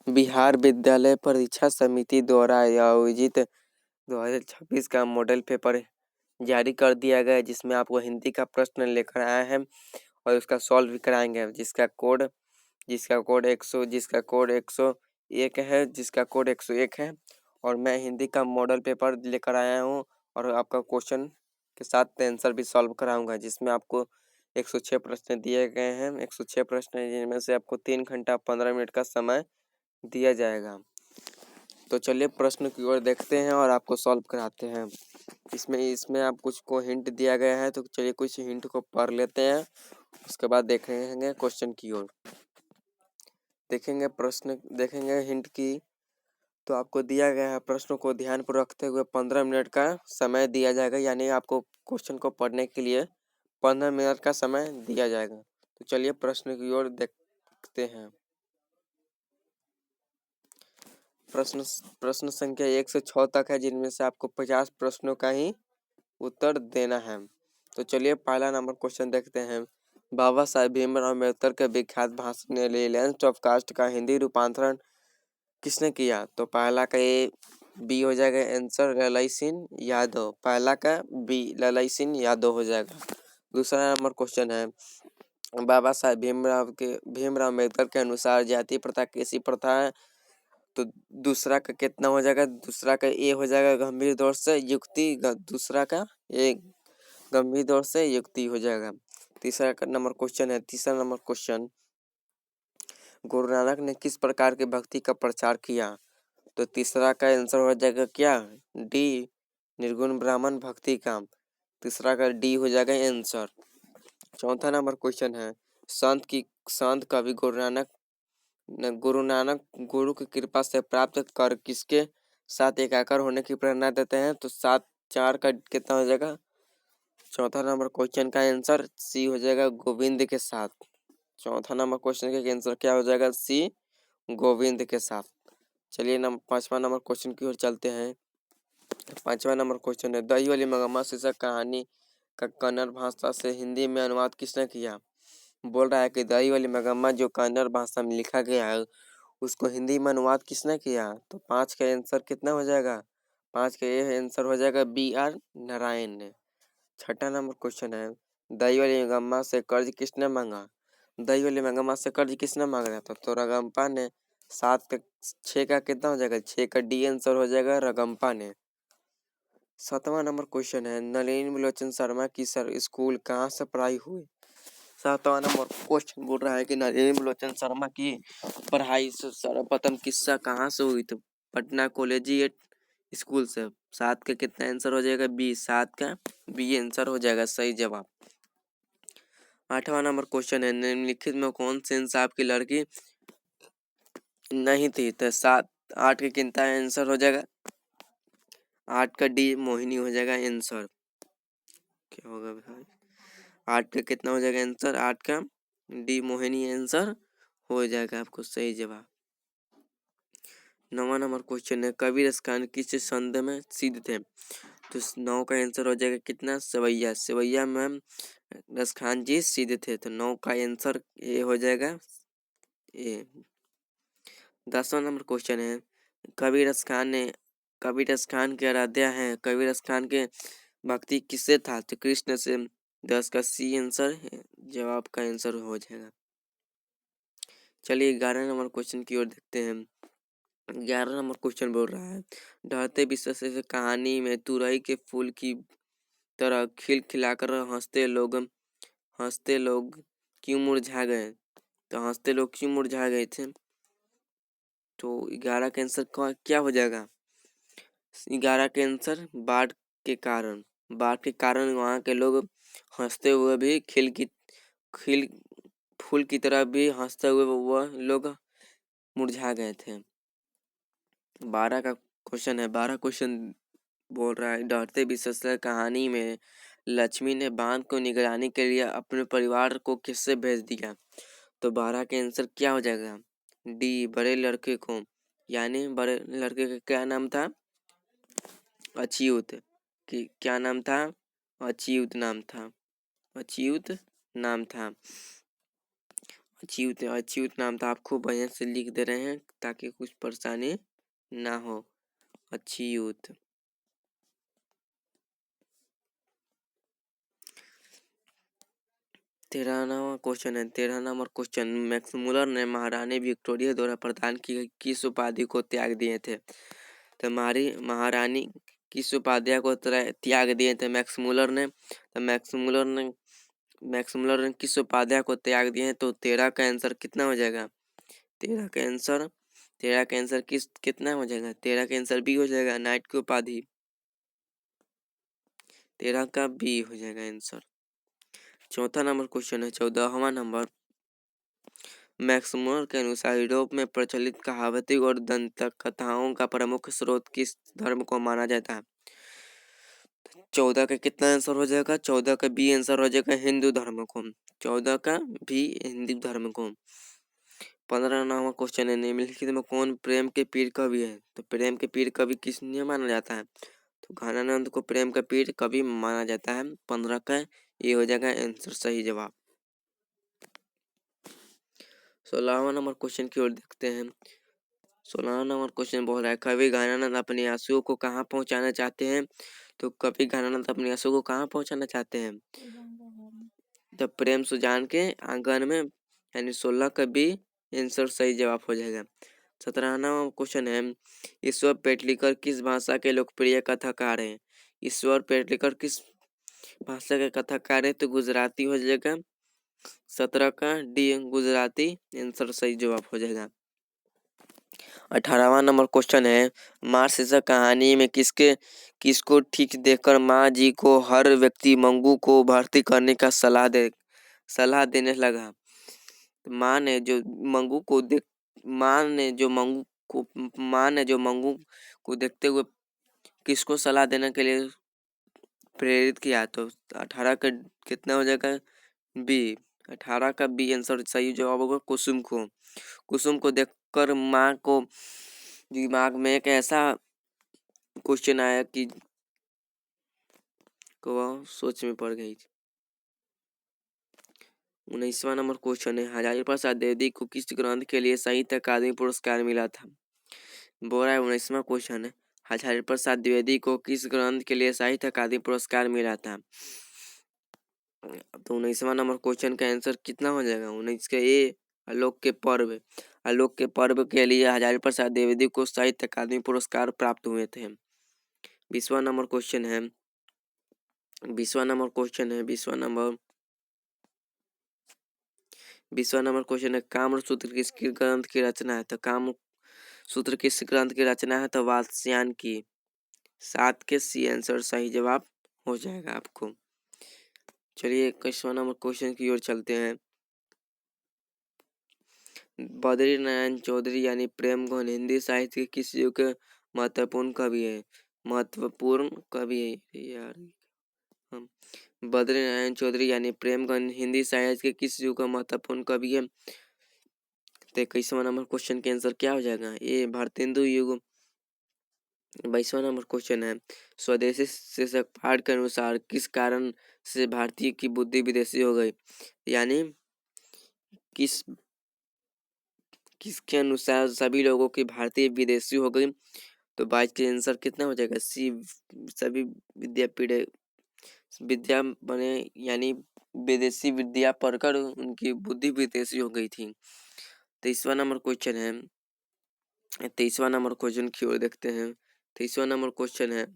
बिहार विद्यालय परीक्षा समिति द्वारा आयोजित 2026 का मॉडल पेपर जारी कर दिया गया है, जिसमें आपको हिंदी का प्रश्न लेकर आए हैं और उसका सॉल्व भी कराएंगे। जिसका कोड 101 है, जिसका कोड 101 है। और मैं हिंदी का मॉडल पेपर लेकर आया हूँ और आपका क्वेश्चन के साथ आंसर भी सॉल्व कराऊंगा, जिसमें आपको 106 प्रश्न दिए गए हैं। 106 प्रश्न हैं, जिनमें से आपको 3 घंटा 15 मिनट का समय दिया जाएगा। तो चलिए प्रश्न की ओर देखते हैं और आपको सॉल्व कराते हैं। इसमें आप कुछ को हिंट दिया गया है, तो चलिए कुछ हिंट को पढ़ लेते हैं, उसके बाद देखेंगे क्वेश्चन की ओर। देखेंगे हिंट की। तो आपको दिया गया है, प्रश्नों को ध्यान पर रखते हुए 15 मिनट का समय दिया जाएगा, यानी आपको क्वेश्चन को पढ़ने के लिए 15 मिनट का समय दिया जाएगा। तो चलिए प्रश्न की ओर देखते हैं। प्रश्न संख्या 1 से 6 तक है, जिनमें से आपको 50 प्रश्नों का ही उत्तर देना है। तो चलिए पहला नंबर क्वेश्चन देखते हैं। बाबा साहेब भीमराव अम्बेडकर के विख्यात भाषण लैंड ऑफ कास्ट का हिंदी रूपांतरण किसने किया? तो पहला का ए बी हो जाएगा आंसर, ललाई सिंह यादव। पहला का बी ललाई सिंह यादव हो जाएगा। दूसरा नंबर क्वेश्चन है, बाबा साहेब भीमराव अम्बेडकर के अनुसार जाति प्रथा कैसी प्रथा है? तो दूसरा का कितना हो जाएगा? दूसरा का ए हो जाएगा गंभीर दौर से युक्ति। दूसरा का ए गंभीर दौर से युक्ति हो जाएगा। तीसरा नंबर क्वेश्चन है, तीसरा नंबर क्वेश्चन, गुरु नानक ने किस प्रकार की भक्ति का प्रचार किया? तो तीसरा का आंसर हो जाएगा क्या? डी निर्गुण ब्राह्मण भक्ति का। तीसरा का डी हो जाएगा आंसर। चौथा नंबर क्वेश्चन है, संत कवि गुरु नानक गुरु की कृपा से प्राप्त कर किसके साथ एकाकार होने की प्रेरणा देते हैं? तो 7 4 का कितना हो जाएगा? चौथा नंबर क्वेश्चन का आंसर सी हो जाएगा गोविंद के साथ। चौथा नंबर क्वेश्चन का आंसर क्या हो जाएगा? सी गोविंद के साथ। चलिए पांचवा नंबर क्वेश्चन की ओर चलते हैं। पांचवा नंबर क्वेश्चन है, दही वाली मगम्मा शीर्षक कहानी का कन्नड़ भाषा से हिंदी में अनुवाद किसने किया? बोल रहा है कि दही वाली मगम्मा जो कन्नड़ भाषा में लिखा गया है, उसको हिंदी में अनुवाद किसने किया? तो 5 का आंसर कितना हो जाएगा? 5 का ये आंसर हो जाएगा बी आर नारायण ने। छठा नंबर क्वेश्चन है, दही वाली मगम्मा से कर्ज किसने मांगा? दही वाली मगम्मा से कर्ज किसने मांग रहा था? तो रगम्पा ने। 6 का कितना हो जाएगा? 6 का डी आंसर हो जाएगा रगम्पा ने। सातवां नंबर क्वेश्चन है, नलिनी विलोचन शर्मा की स्कूल कहाँ से पढ़ाई हुई? सातवां नंबर क्वेश्चन बोल रहा है कि नलिनी विलोचन शर्मा की पढ़ाई सर्वप्रथम किस्सा कहाँ से हुई? तो पटना कॉलेजिएट स्कूल से। 7 का कितना आंसर हो जाएगा? बी। 7 का बी आंसर हो जाएगा सही जवाब। आठवां नंबर क्वेश्चन है, निम्नलिखित में कौन से इंसाफ की लड़की नहीं थी? तो 8 का कितना आंसर हो जाएगा? 8 का डी मोहिनी हो जाएगा आंसर। क्या होगा भाई? 8 का कितना हो जाएगा आंसर? 8 का डी मोहिनी आंसर हो जाएगा आपको सही जवाब। 9वां नंबर क्वेश्चन है, कबीर खान किस संध में सिद्ध थे? तो 9 का आंसर हो जाएगा कितना? सवैया। सवैया में रस खान जी सिद्ध थे, तो 9 का आंसर ए हो जाएगा ए। 10वां नंबर क्वेश्चन है, कबीर खान के आराध्या हैं, कबीर खान के भक्ति किससे था? तो कृष्ण से। 10 का सी आंसर है, जवाब का आंसर हो जाएगा। चलिए 11 नंबर क्वेश्चन की ओर देखते हैं। 11 नंबर क्वेश्चन बोल रहा है, ढलते विश्व से कहानी में तुरई के फूल की तरह खिलखिलाकर हंसते लोग क्यों मुरझा गए? तो हंसते लोग क्यों मुरझा गए थे? तो 11 का आंसर क्या हो जाएगा? 11 के आंसर बाढ़ के कारण। बाढ़ के कारण वहाँ के लोग हंसते हुए भी खिल फूल की तरह भी हंसते हुए वह लोग मुरझा गए थे। 12 का क्वेश्चन है, 12 क्वेश्चन बोल रहा है, डरते विश्व कहानी में लक्ष्मी ने बांध को निगरानी के लिए अपने परिवार को किससे भेज दिया? तो 12 के आंसर क्या हो जाएगा? डी बड़े लड़के को, यानी बड़े लड़के का क्या नाम था? अच्युत। कि क्या नाम था? अच्युत नाम था। अच्युत नाम था। अच्युत नाम था। आप खूब बढ़िया से लिख दे रहे हैं ताकि कुछ परेशानी ना हो। अच्युत। 13वां क्वेश्चन है। 13 नंबर क्वेश्चन, मैक्स मुलर ने महारानी विक्टोरिया द्वारा प्रदान की गई किस उपाधि को त्याग दिए थे? तो महारानी किस उपाध्याय को त्याग दिए थे मैक्स मुलर ने? तो मैक्स मुलर ने किस उपाध्याय को त्याग दिए हैं? तो 13 का आंसर कितना हो जाएगा? 13 का आंसर कितना हो जाएगा? 13 का आंसर बी हो जाएगा, नाइट की उपाधि। 13 का बी हो जाएगा आंसर। चौथा नंबर क्वेश्चन है। 14वां नंबर, मैक्स मुलर के अनुसार यूरोप में प्रचलित कहावती और दंत कथाओं का प्रमुख स्रोत किस धर्म को माना जाता है? 14 का कितना आंसर हो जाएगा? 14 का बी आंसर हो जाएगा, हिंदू धर्म को। 14 का भी हिंदू धर्म को। 15 नंबर क्वेश्चन है। निम्नलिखित में कौन प्रेम के पीर कवि है? तो प्रेम के पीर कवि किस लिए माना जाता है? तो घनानंद को प्रेम का पीर कवि माना जाता है। 15 का ये हो जाएगा आंसर, सही जवाब। 16वां नंबर क्वेश्चन की ओर देखते हैं। 16वां नंबर क्वेश्चन बोल रहा है, कवि घनानंद अपने आंसुओं को कहाँ पहुंचाना चाहते हैं? तो कवि घनानंद अपने आंसुओं को कहाँ पहुंचाना चाहते हैं? तो प्रेम सुजान के आंगन में, यानी 16 का बी आंसर सही जवाब हो जाएगा। 17वां क्वेश्चन है, ईश्वर पेटलिकर किस भाषा के लोकप्रिय कथाकार हैं? ईश्वर पेटलिकर किस भाषा के कथाकार है? तो गुजराती हो जाएगा। 17 का डी गुजराती आंसर सही जवाब हो जाएगा। 18वां नंबर क्वेश्चन है, माँ शीर्षक कहानी में किसको ठीक देखकर माँ जी को हर व्यक्ति मंगू को भर्ती करने का सलाह देने लगा? माँ ने जो मंगू को देखते हुए किसको सलाह देने के लिए प्रेरित किया? तो 18 का कितना हो जाएगा? बी। 18 का बी आंसर सही जवाब होगा, कुसुम को देखकर माँ को दिमाग में एक ऐसा क्वेश्चन आया कि वह सोच में पड़ गई। 19वां नंबर क्वेश्चन है, हजारी प्रसाद द्विवेदी को किस ग्रंथ के लिए साहित्य अकादमी पुरस्कार मिला था? बोल रहा है 19वां क्वेश्चन है, हजारी प्रसाद द्विवेदी को किस ग्रंथ के लिए साहित्य अकादमी पुरस्कार मिला था? तो 19वां नंबर क्वेश्चन का आंसर कितना हो जाएगा? 19 का ए, आलोक के पर्व के लिए हजारी प्रसाद द्विवेदी को साहित्य अकादमी पुरस्कार प्राप्त हुए थे। 20वां नंबर क्वेश्चन है। 20वां नंबर क्वेश्चन है, कामसूत्र किस ग्रंथ की रचना है? तो कामसूत्र किस ग्रंथ की रचना है? तो वात्स्यायन की। 7 के सी आंसर सही जवाब हो जाएगा आपको। चलिए 21वां नंबर क्वेश्चन की ओर चलते हैं। बद्री नारायण चौधरी यानी प्रेम गौन हिंदी साहित्य के किस युग के महत्वपूर्ण कवि है? बद्री नारायण चौधरी यानी प्रेमगंज हिंदी साहित्य के किस युग का महत्वपूर्ण कवि है? तो 21वां नंबर क्वेश्चन के आंसर क्या हो जाएगा? ये भारतेंदु युग। 22वां नंबर क्वेश्चन है, स्वदेशी शीर्षक पाठ के अनुसार किस कारण से भारतीय की बुद्धि विदेशी हो गई? यानी किसके अनुसार सभी लोगों की भारतीय विदेशी हो गई? तो 22 के आंसर कितना हो जाएगा? सी, सभी विद्या बने, यानी विदेशी विद्या पढ़कर उनकी बुद्धि विदेशी हो गई थी। 23वां नंबर क्वेश्चन है। 23वां नंबर क्वेश्चन की ओर देखते हैं। 23वां नंबर क्वेश्चन है।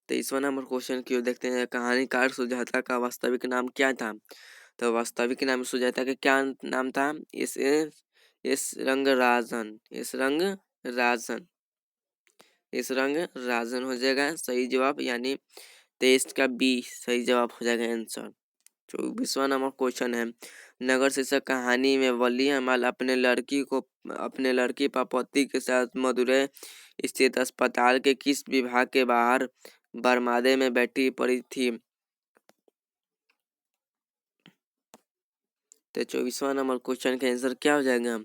23वां नंबर क्वेश्चन की ओर देखते हैं। कहानीकार सुजाता का वास्तविक नाम क्या था? तो वास्तविक नाम सुजाता का क्या नाम था? एस रंगराजन हो जाएगा सही जवाब, यानी 23 का बी सही जवाब हो जाएगा आंसर। 24वां नंबर क्वेश्चन है, नगर शीर्षक कहानी में वली अमाल अपने लड़की पार्वती के साथ मदुरै स्थित अस्पताल के किस विभाग के बाहर बरमादे में बैठी पड़ी थी? तो 24वां नंबर क्वेश्चन का आंसर क्या हो जाएगा?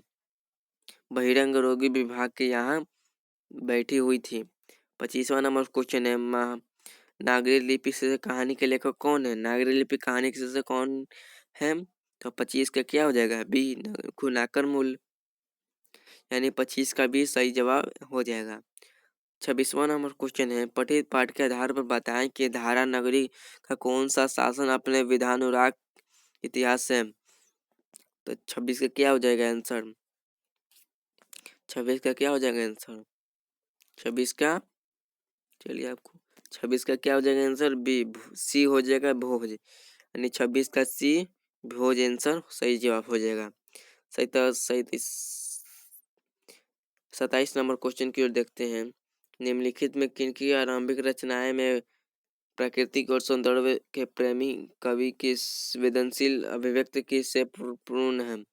बहिरंग रोगी विभाग के यहाँ बैठी हुई थी। 25वां नंबर क्वेश्चन है, नागरी लिपि से कहानी के लेखक कौन है? नागरी लिपि कहानी के से कौन है? तो 25 का क्या हो जाएगा बी गुणाकर मूल, यानी 25 का भी सही जवाब हो जाएगा। 26वां नंबर क्वेश्चन है पठित पाठ के आधार पर बताएं कि धारा नगरी का कौन सा शासन अपने विधानुराग इतिहास से। तो 26 का क्या हो जाएगा आंसर, 26 का क्या हो जाएगा आंसर, 26 का, चलिए आपको 26 का क्या हो जाएगा आंसर बी सी हो जाएगा भोज, यानी 26 का सी भोज आंसर सही जवाब हो जाएगा। सही तो सही 27 नंबर क्वेश्चन की ओर देखते हैं। निम्नलिखित में किनकी आरंभिक रचनाएं में प्राकृतिक और सौंदर्य के प्रेमी कवि की संवेदनशील अभिव्यक्ति की से पूर्ण है।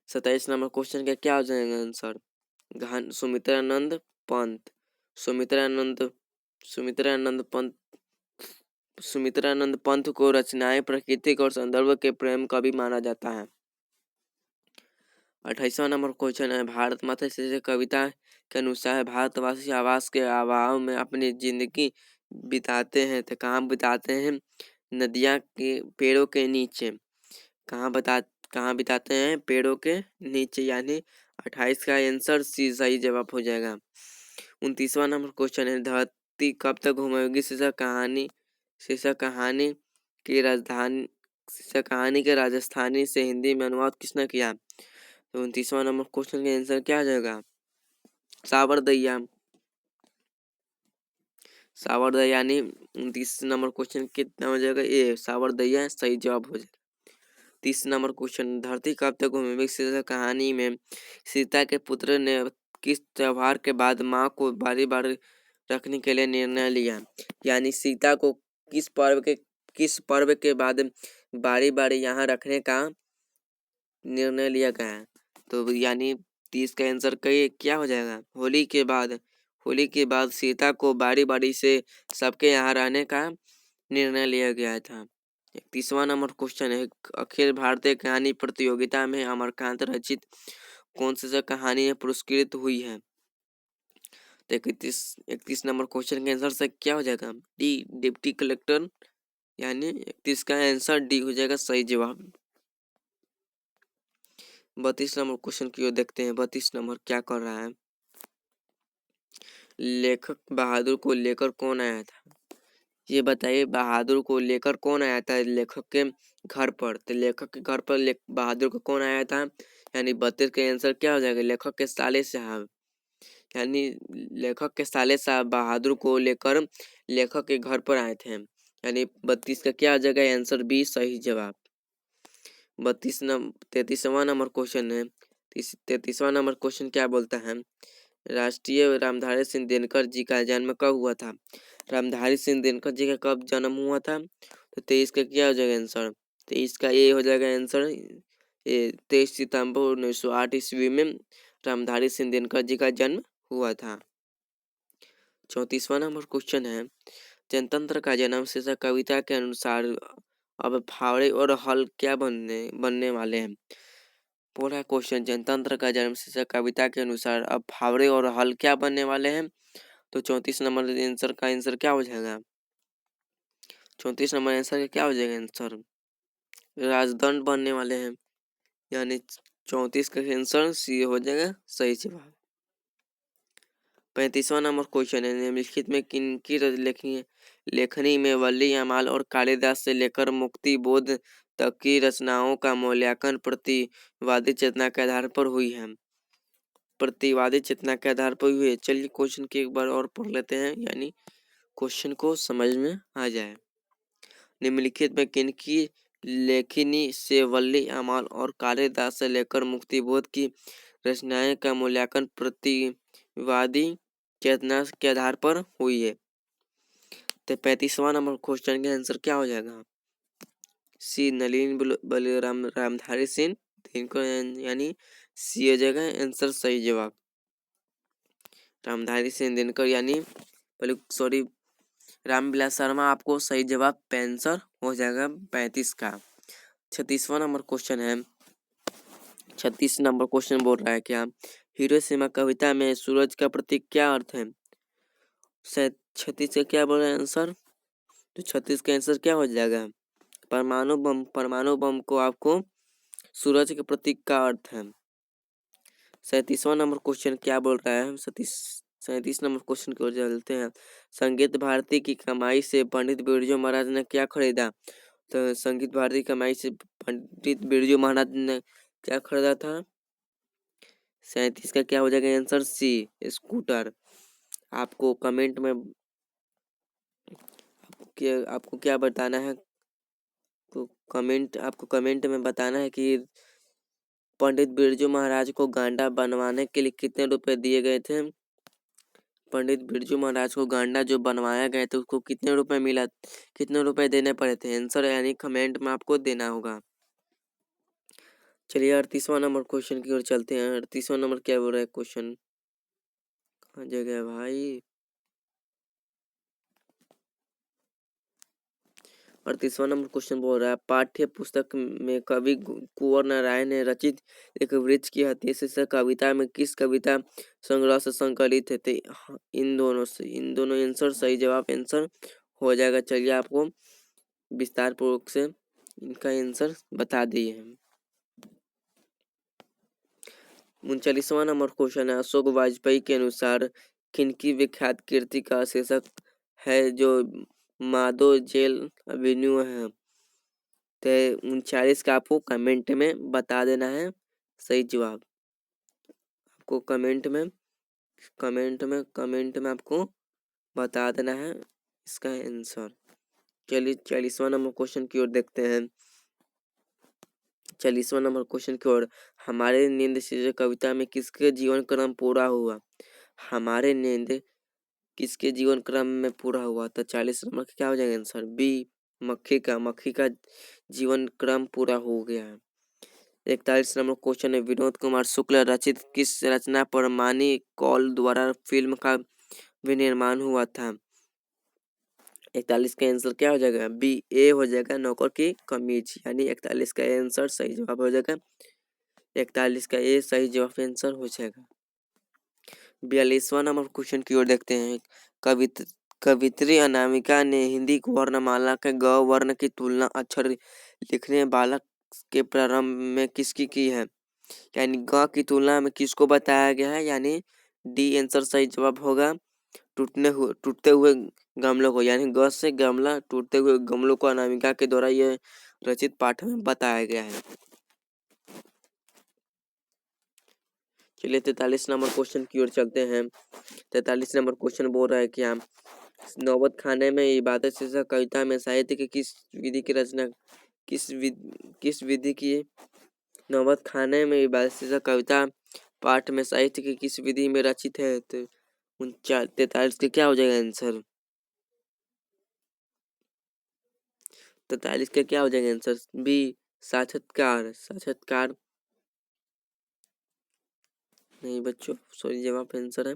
27 नंबर क्वेश्चन का क्या हो जाएगा आंसर, सुमित्रानंद पंत, सुमित्रानंद सुमित्रानंद पंत सुमित्रानंद पंत को रचनाएं प्राकृतिक और सौंदर्य के प्रेम कवि माना जाता है। 28वां नंबर क्वेश्चन है भारत माता से कविता के अनुसार भारतवासी आवास के अभाव में अपनी जिंदगी बिताते हैं तो कहाँ बिताते हैं, नदियाँ के पेड़ों के नीचे, कहाँ बिताते हैं, पेड़ों के नीचे, यानी 28 का आंसर सी सही जवाब हो जाएगा। 29वां नंबर क्वेश्चन है धरती कब तक घूमेगी शीर्षक कहानी के राजस्थानी से हिंदी में अनुवाद किसने किया। तो 29वां नंबर क्वेश्चन का आंसर क्या आ जाएगा, सावरदैया, यानी 29 नंबर क्वेश्चन कितना हो जाएगा ए सावरदैया सही जवाब हो जाएगा। 30 नंबर क्वेश्चन धरती कब तक घूमेगी शीर्षक कहानी में सीता के पुत्र ने किस त्योहार के बाद माँ को बारी बारी रखने के लिए निर्णय लिया, यानी सीता को किस पर्व के बाद बारी बारी यहाँ रखने का निर्णय लिया गया है। तो यानी 30 का आंसर क्या हो जाएगा, होली के बाद सीता को बारी बारी से सबके यहाँ रहने का निर्णय लिया गया था। 31वां नंबर क्वेश्चन है अखिल भारतीय कहानी प्रतियोगिता में अमरकांत रचित कौन सी कहानी पुरस्कृत हुई है। तो 31 नंबर क्वेश्चन के आंसर से क्या हो जाएगा डी डिप्टी कलेक्टर, यानी 31 का आंसर डी हो जाएगा सही जवाब। 32 नंबर क्वेश्चन की ओर देखते हैं। 32 नंबर क्या कर रहा है, लेखक बहादुर को लेकर कौन आया था, ये बताइए बहादुर को लेकर कौन आया था लेखक के घर पर। तो लेखक के घर पर बहादुर को कौन आया था, यानी 32 का आंसर क्या हो जाएगा लेखक के साले साहब, यानी लेखक के साले साहब बहादुर को लेकर लेखक के घर पर आए थे, यानी 32 का क्या हो जाएगा आंसर बी सही जवाब। 33वां नंबर क्वेश्चन है। 33वां नंबर क्वेश्चन क्या बोलता है राष्ट्रीय रामधारी सिंह दिनकर जी का जन्म कब हुआ था। रामधारी सिंह दिनकर जी का कब जन्म हुआ था, तो 23 का क्या हो जाएगा आंसर, 23 का ये हो जाएगा आंसर 23 सितंबर 1908 ईस्वी में रामधारी सिंह दिनकर जी का जन्म हुआ था। 34वां नंबर क्वेश्चन है जनतंत्र का जन्म शीर्षक कविता के अनुसार अब फावड़े और हल क्या बनने वाले हैं। पूरा क्वेश्चन जनतंत्र का जन्म शीर्षक कविता के अनुसार अब फावड़े और हल क्या बनने वाले हैं। तो 34 नंबर आंसर का आंसर क्या हो जाएगा, 34 नंबर आंसर का क्या हो जाएगा आंसर राजदंड बनने वाले हैं, यानी 34 का आंसर सी हो जाएगा सही जवाब। 35वां नंबर क्वेश्चन है निम्नलिखित में किनकी लेखनी में वल्ली अमाल और कालिदास से लेकर मुक्ति बोध तक की रचनाओं का मूल्यांकन प्रतिवादी चेतना के आधार पर हुई है। प्रतिवादी चेतना के आधार पर हुई है। चलिए क्वेश्चन की एक बार और पढ़ लेते हैं, यानी क्वेश्चन को समझ में आ जाए। निम्नलिखित में किनकी लेखनी से वल्ली अमाल और कालिदास से लेकर मुक्तिबोध की रचनाएं का मूल्यांकन प्रतिवादी चेतना के आधार पर हुई है। तो 35वां नंबर क्वेश्चन का आंसर क्या हो जाएगा, सी नलिन बलिराम रामधारी सिंह इनको, यानी सी हो जाएगा आंसर सही जवाब। रामधारी सिंह दिनकर यानी रामविलास शर्मा आपको सही जवाब आंसर हो जाएगा 35 का। 36वां नंबर क्वेश्चन है। 36 नंबर क्वेश्चन बोल रहा है क्या हिरोशिमा कविता में सूरज का प्रतीक क्या अर्थ है। 36 का क्या बोल रहा है आंसर, तो 36 का आंसर क्या हो जाएगा परमाणु बम को आपको सूरज के प्रतीक का अर्थ है। 37वां नंबर क्वेश्चन क्या बोल रहा है? 37 नंबर क्वेश्चन की ओर चलते हैं। संगीत भारती की कमाई से पंडित बिरजू महाराज ने क्या खरीदा? तो संगीत भारती की कमाई से पंडित बिरजू महाराज ने क्या खरीदा था? 37 का क्या हो जाएगा आंसर? सी, स्कूटर। आपको कमेंट में आपको क्या बताना है? तो आपको कमेंट में बताना है कि पंडित बिरजू महाराज को गांडा बनवाने के लिए कितने रुपए दिए गए थे। पंडित बिरजू महाराज को गांडा जो बनवाया गया था उसको कितने रुपए मिला, कितने रुपए देने पड़े थे? आंसर यानी कमेंट में आपको देना होगा। चलिए 38वां नंबर क्वेश्चन की ओर चलते हैं। 38वां नंबर क्या बोल रहा है क्वेश्चन? कहाँ जगह भाई? 38वां नंबर क्वेश्चन बोल रहा है पाठ्य पुस्तक में कवि कुंवर नारायण ने रचित एक वृक्ष की हत्या शीर्षक कविता में किस कविता संग्रह से संकलित है? तो इन दोनों आंसर सही जवाब आंसर हो जाएगा। चलिए आपको विस्तार पूर्वक से इनका आंसर बता दिए हैं। 39वां नंबर क्वेश्चन है अशोक वाजपेयी के अनुसार किनकी विख्यात कृति का शीर्षक है जो माधो जेल एवेन्यू है? तो 39 का आपको कमेंट में बता देना है सही जवाब। आपको कमेंट में आपको बता देना है इसका आंसर। चलिए 40वां नंबर क्वेश्चन की ओर देखते हैं। 40वां नंबर क्वेश्चन की ओर हमारे नींद शीर्षक कविता में किसके जीवन क्रम पूरा हुआ? हमारे नींद किसके जीवन क्रम में पूरा हुआ? तो 40 नंबर का क्या हो जाएगा आंसर? बी, मक्खी का जीवन क्रम पूरा हो गया है। 41 नंबर क्वेश्चन है विनोद कुमार शुक्ल रचित किस रचना पर मानी कौल द्वारा फिल्म का विनिर्माण हुआ था? 41 का आंसर क्या हो जाएगा? बी, ए हो जाएगा नौकर की कमीज, यानी 41 का आंसर सही जवाब हो जाएगा। 41 का ए सही जवाब आंसर हो जाएगा। 42वां नंबर क्वेश्चन की ओर देखते हैं। कवित्री अनामिका ने हिंदी वर्णमाला के ग वर्ण की तुलना अक्षर लिखने बालक के प्रारंभ में किसकी की है? यानी ग की तुलना में किसको बताया गया है? यानी डी आंसर सही जवाब होगा टूटते हुए गमलों को, यानी ग से गमला टूटते हुए गमलों को अनामिका के द्वारा यह रचित पाठ में बताया गया है। चलिए 43 नंबर क्वेश्चन की ओर चलते हैं। 43 नंबर क्वेश्चन बोल रहा है कि हम नौबत खाने में इबादत शीर्षक कविता में साहित्य की किस विधि की रचना किस विधि की नौबत खाने में इबादत शीर्षक कविता पाठ में साहित्य की किस विधि में रचित है? तो 43 के क्या हो जाएगा आंसर? 43 का क्या हो जाएगा आंसर? बी, साक्षात्कार नहीं बच्चों, सही जवाब आंसर है।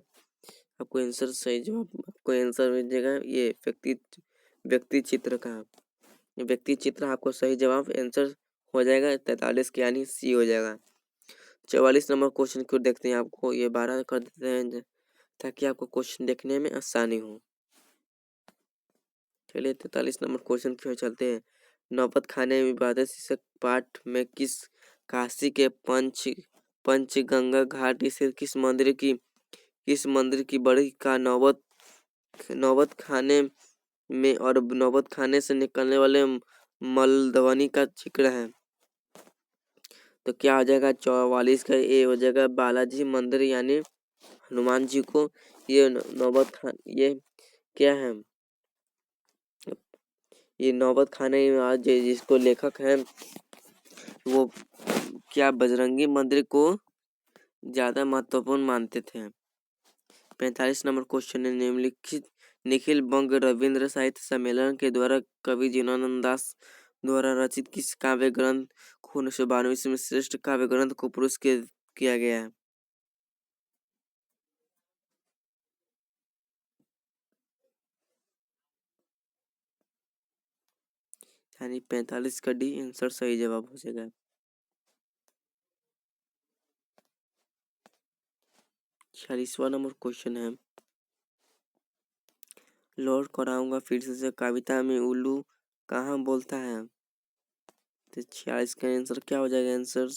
आपको आंसर सही जवाब आपको आंसर मिलेगा ये व्यक्ति चित्र का। व्यक्ति चित्र आपको सही जवाब आंसर हो जाएगा 43 के, यानी सी हो जाएगा। 44 नंबर क्वेश्चन को देखते हैं। आपको ये 12 कर देते हैं ताकि आपको क्वेश्चन देखने में आसानी हो। चलिए 43 नंबर क्वेश्चन की ओर चलते हैं। नौबत खाने में इबादत शीर्षक पाठ में किस काशी के पंचगंगा घाट स्थित किस मंदिर की बड़ी का नौबत खाने में और नौबत खाने से निकलने वाले मलध्वनि का जिक्र है? तो क्या हो जाएगा? 44 का ए हो जाएगा बालाजी मंदिर, यानी हनुमान जी को ये ये क्या है? ये नौबत खाने में आज जिसको लेखक है वो क्या बजरंगी मंदिर को ज्यादा महत्वपूर्ण मानते थे। 45 नंबर क्वेश्चन है निम्नलिखित निखिल बंग रविंद्र साहित्य सम्मेलन के द्वारा कवि जीवनानंद दास द्वारा रचित किस काव्य ग्रंथ को 1992 में श्रेष्ठ काव्य ग्रंथ को पुरस्कृत किया गया है? यानी 45 का डी आंसर सही जवाब हो जाएगा। 46वां नंबर क्वेश्चन है लौट कर आऊंगा फिर से कविता में उल्लू कहाँ बोलता है? तो 46 का आंसर क्या हो जाएगा? आंसर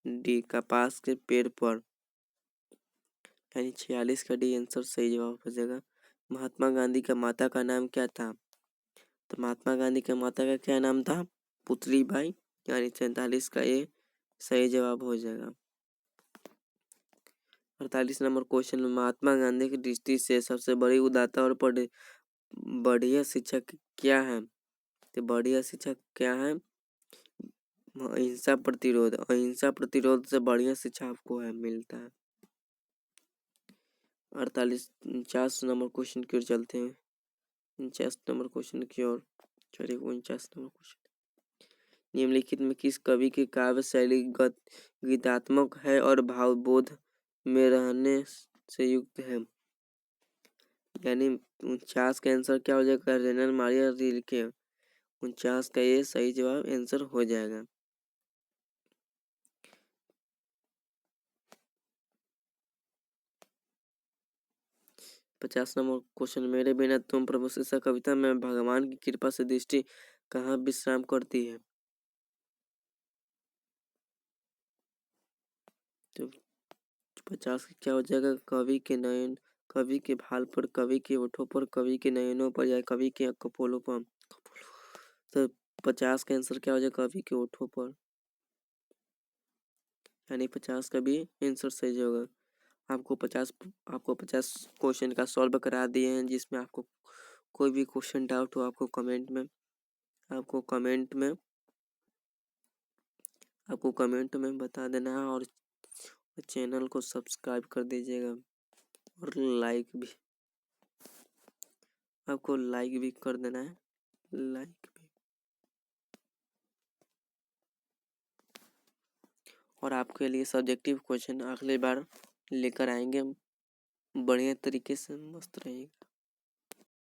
डी, कपास के पेड़ पर, यानी 46 का डी आंसर सही जवाब हो जाएगा। महात्मा गांधी का माता का नाम क्या था? तो महात्मा गांधी के माता का क्या नाम था? पुतली बाई, यानी 43 का ये सही जवाब हो जाएगा। 48 नंबर क्वेश्चन में महात्मा गांधी की दृष्टि से सबसे बड़ी उदारता और बढ़िया शिक्षक क्या है? तो बढ़िया शिक्षक क्या है? अहिंसा प्रतिरोध। अहिंसा प्रतिरोध से बढ़िया शिक्षा आपको है मिलता है। 49 नंबर क्वेश्चन की ओर चलते हैं। 49 नंबर क्वेश्चन की ओर चलिए। 49 नंबर क्वेश्चन, निम्नलिखित में किस कवि की काव्य शैली गीतात्मक है और भावबोध में रहने से युक्त है? यानी 49 का आंसर क्या हो जाएगा? रेनर मारिया रिल्के। 49 का ये सही जवाब आंसर हो जाएगा। पचास नंबर क्वेश्चन, मेरे बिना तुम प्रभु शीर्षक कविता में भगवान की कृपा से दृष्टि कहाँ विश्राम करती है? तो 50 का क्या हो जाएगा? कवि के नयन, कवि के भाल पर, कवि के ओठों पर, कवि के नयनों पर, या कवि के कपोलों पर। तो 50 का आंसर क्या हो जाएगा? कवि के ओठों पर, यानी 50 का भी आंसर सही होगा। आपको 50 क्वेश्चन का सॉल्व करा दिए हैं, जिसमें आपको कोई भी क्वेश्चन डाउट हो आपको कमेंट में बता देना है, और चैनल को सब्सक्राइब कर दीजिएगा, और आपको लाइक भी कर देना है, लाइक भी। और आपके लिए सब्जेक्टिव क्वेश्चन अगली बार लेकर आएंगे, बढ़िया तरीके से, मस्त रहेगा।